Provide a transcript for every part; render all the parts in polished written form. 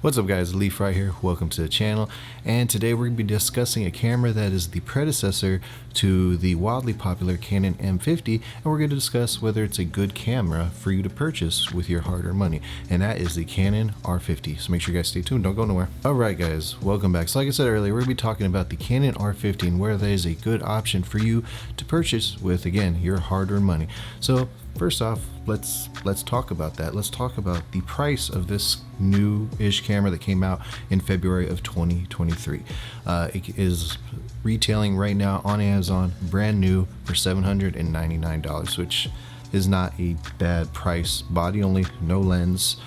What's up guys, Leaf right here, welcome to the channel, and today we're going to be discussing a camera that is the predecessor to the wildly popular Canon M50, and we're going to discuss whether it's a good camera for you to purchase with your hard-earned money, and that is the Canon R50. So make sure you guys stay tuned, don't go nowhere. Alright guys, welcome back. So like I said earlier, we're going to be talking about the Canon R50 and where that is a good option for you to purchase with, again, your hard-earned money. So first off, let's talk about that. Let's talk about the price of this new-ish camera that came out in February of 2023. It is retailing right now on Amazon, brand new, for $799, which is not a bad price. Body only, no lens.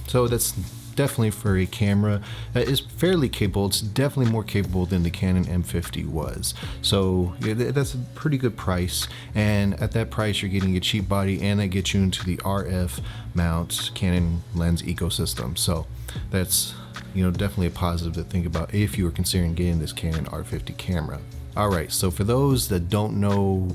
So that's definitely for a camera that is fairly capable. It's definitely more capable than the Canon M50 was. So yeah, that's a pretty good price, and at that price you're getting a cheap body, and that gets you into the RF mount Canon lens ecosystem. So that's, you know, definitely a positive to think about if you were considering getting this Canon R50 camera. Alright, so for those that don't know,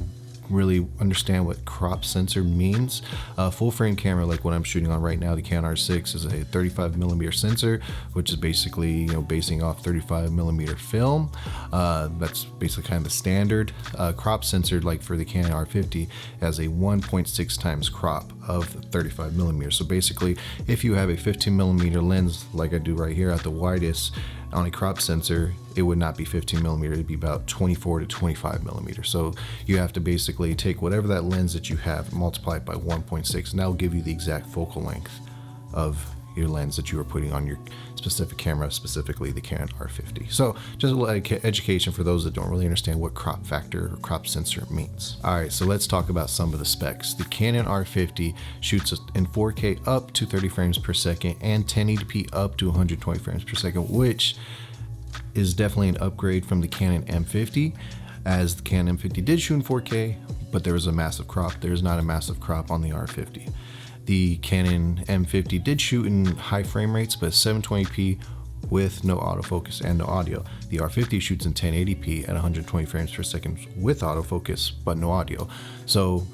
really understand what crop sensor means, a full frame camera like what I'm shooting on right now, the Canon R6, is a 35mm sensor, which is basically, you know, basing off 35mm film. That's basically kind of the standard. Crop sensor, like for the Canon R50, has a 1.6 times crop of 35mm. So basically, if you have a 15mm lens like I do right here at the widest on a crop sensor, it would not be 15mm, it'd be about 24 to 25mm. So you have to basically take whatever that lens that you have, multiply it by 1.6, and that'll give you the exact focal length of your lens that you were putting on your specific camera, specifically the Canon R50. So just a little education for those that don't really understand what crop factor or crop sensor means. All right, so let's talk about some of the specs. The Canon R50 shoots in 4K up to 30 frames per second and 1080p up to 120 frames per second, which is definitely an upgrade from the Canon M50, as the Canon M50 did shoot in 4K, but there was a massive crop. There's not a massive crop on the R50. The Canon M50 did shoot in high frame rates, but 720p with no autofocus and no audio. The R50 shoots in 1080p at 120 frames per second with autofocus, but no audio. So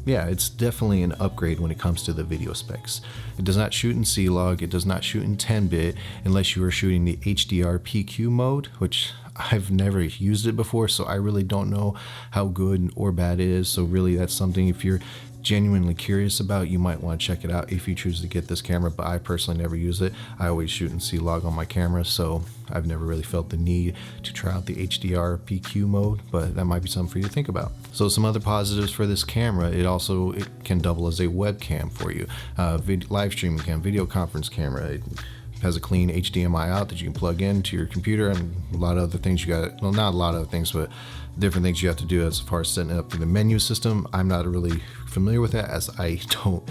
yeah, it's definitely an upgrade when it comes to the video specs. It does not shoot in C-Log, it does not shoot in 10-bit unless you are shooting the HDR PQ mode, which I've never used it before, so I really don't know how good or bad it is. So really that's something, if you're genuinely curious about, you might want to check it out if you choose to get this camera, but I personally never use it. I always shoot in C-Log on my camera, so I've never really felt the need to try out the HDR PQ mode, but that might be something for you to think about. So some other positives for this camera, it can double as a webcam for you, live streaming cam, video conference camera. It has a clean HDMI out that you can plug into your computer, and a lot of other things you got, well, not a lot of things, but different things you have to do as far as setting up the menu system. I'm not really familiar with that, as I don't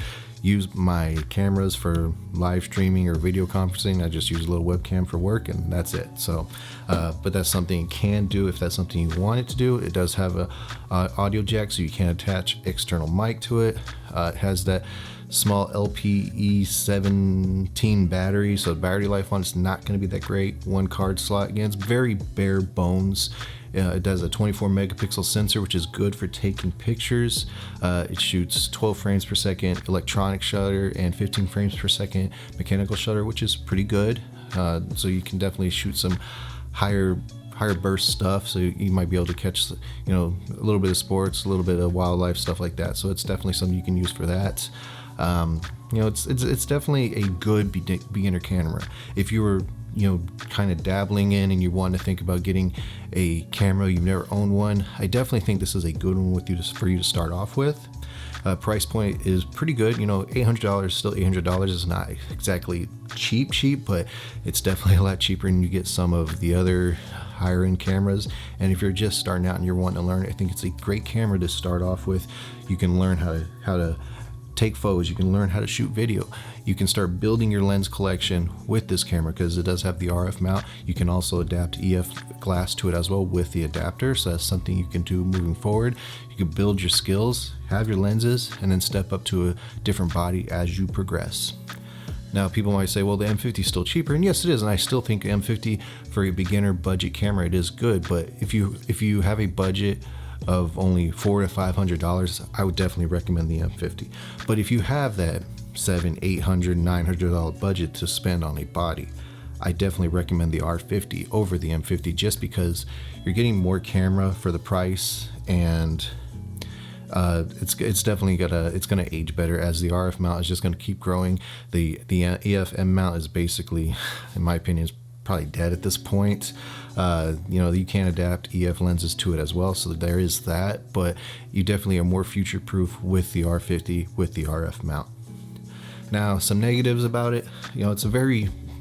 use my cameras for live streaming or video conferencing. I just use a little webcam for work, and that's it. So but that's something you can do if that's something you want it to do. It does have a audio jack, so you can attach external mic to it. It has that small LPE17 battery, so the battery life on it's not going to be that great. One card slot, again, it's very bare bones. It does a 24 megapixel sensor, which is good for taking pictures. It shoots 12 frames per second electronic shutter and 15 frames per second mechanical shutter, which is pretty good. So you can definitely shoot some higher burst stuff, so you might be able to catch, you know, a little bit of sports, a little bit of wildlife, stuff like that. So it's definitely something you can use for that. You know, it's definitely a good beginner camera. If you were, you know, kind of dabbling in and you want to think about getting a camera, you've never owned one, I definitely think this is a good one for you to start off with. Price point is pretty good, you know, $800, still $800 is not exactly cheap, but it's definitely a lot cheaper than you get some of the other higher end cameras. And if you're just starting out and you're wanting to learn, I think it's a great camera to start off with. You can learn how to take photos, you can learn how to shoot video, you can start building your lens collection with this camera because it does have the RF mount. You can also adapt EF glass to it as well with the adapter, so that's something you can do moving forward. You can build your skills, have your lenses, and then step up to a different body as you progress. Now people might say, well, the M50 is still cheaper, and yes it is, and I still think M50 for a beginner budget camera, it is good. But if you have a budget of only $400 to $500, I would definitely recommend the M50. But if you have that $700, $800, $900 budget to spend on a body, I definitely recommend the R50 over the M50, just because you're getting more camera for the price, and it's definitely gonna age better, as the RF mount is just gonna keep growing. The EF M mount is basically, in my opinion, is probably dead at this point. You can adapt EF lenses to it as well, so there is that, but you definitely are more future proof with the R50 with the RF mount. Now, some negatives about it,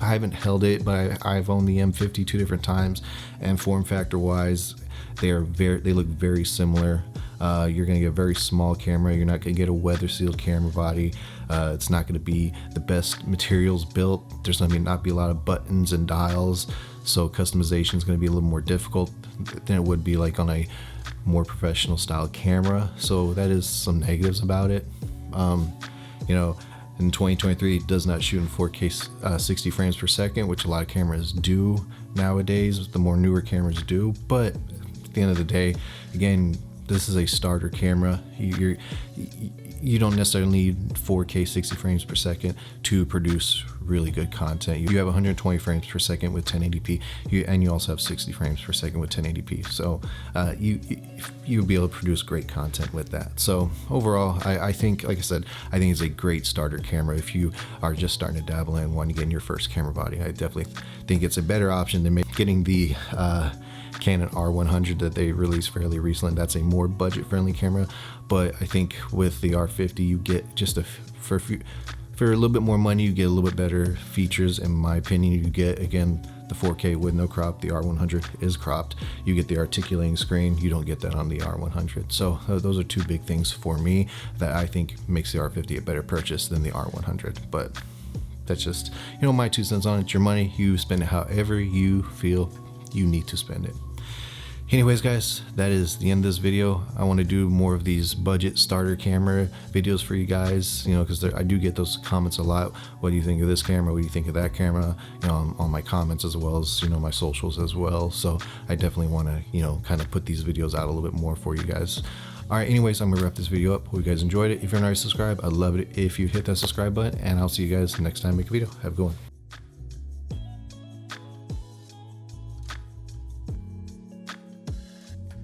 I haven't held it, but I've owned the M50 2 different times, and form factor wise, they look very similar. You're gonna get a very small camera. You're not gonna get a weather sealed camera body. It's not gonna be the best materials built. There's gonna not be a lot of buttons and dials, so customization is gonna be a little more difficult than it would be like on a more professional style camera. So that is some negatives about it. In 2023, it does not shoot in 4K 60 frames per second, which a lot of cameras do nowadays. The more newer cameras do, but at the end of the day, again, this is a starter camera. You don't necessarily need 4K 60 frames per second to produce really good content. You have 120 frames per second with 1080p, and you also have 60 frames per second with 1080p. So you'll be able to produce great content with that. So overall, I think, like I said, I think it's a great starter camera if you are just starting to dabble in wanting to get in your first camera body. I definitely think it's a better option than getting the Canon R100 that they released fairly recently. That's a more budget-friendly camera, but I think with the R50, you get just for a little bit more money, you get a little bit better features. In my opinion, you get, again, the 4K with no crop. The R100 is cropped. You get the articulating screen. You don't get that on the R100. So those are two big things for me that I think makes the R50 a better purchase than the R100. But that's just, my 2 cents on it. It's your money. You spend it however you feel you need to spend it. Anyways, guys, that is the end of this video. I want to do more of these budget starter camera videos for you guys, because I do get those comments a lot. What do you think of this camera? What do you think of that camera? On my comments, as well as, my socials as well. So I definitely want to, kind of put these videos out a little bit more for you guys. All right, anyways, I'm gonna wrap this video up. Hope you guys enjoyed it. If you're not already subscribed, I'd love it if you hit that subscribe button, and I'll see you guys next time I make a video. Have a good one.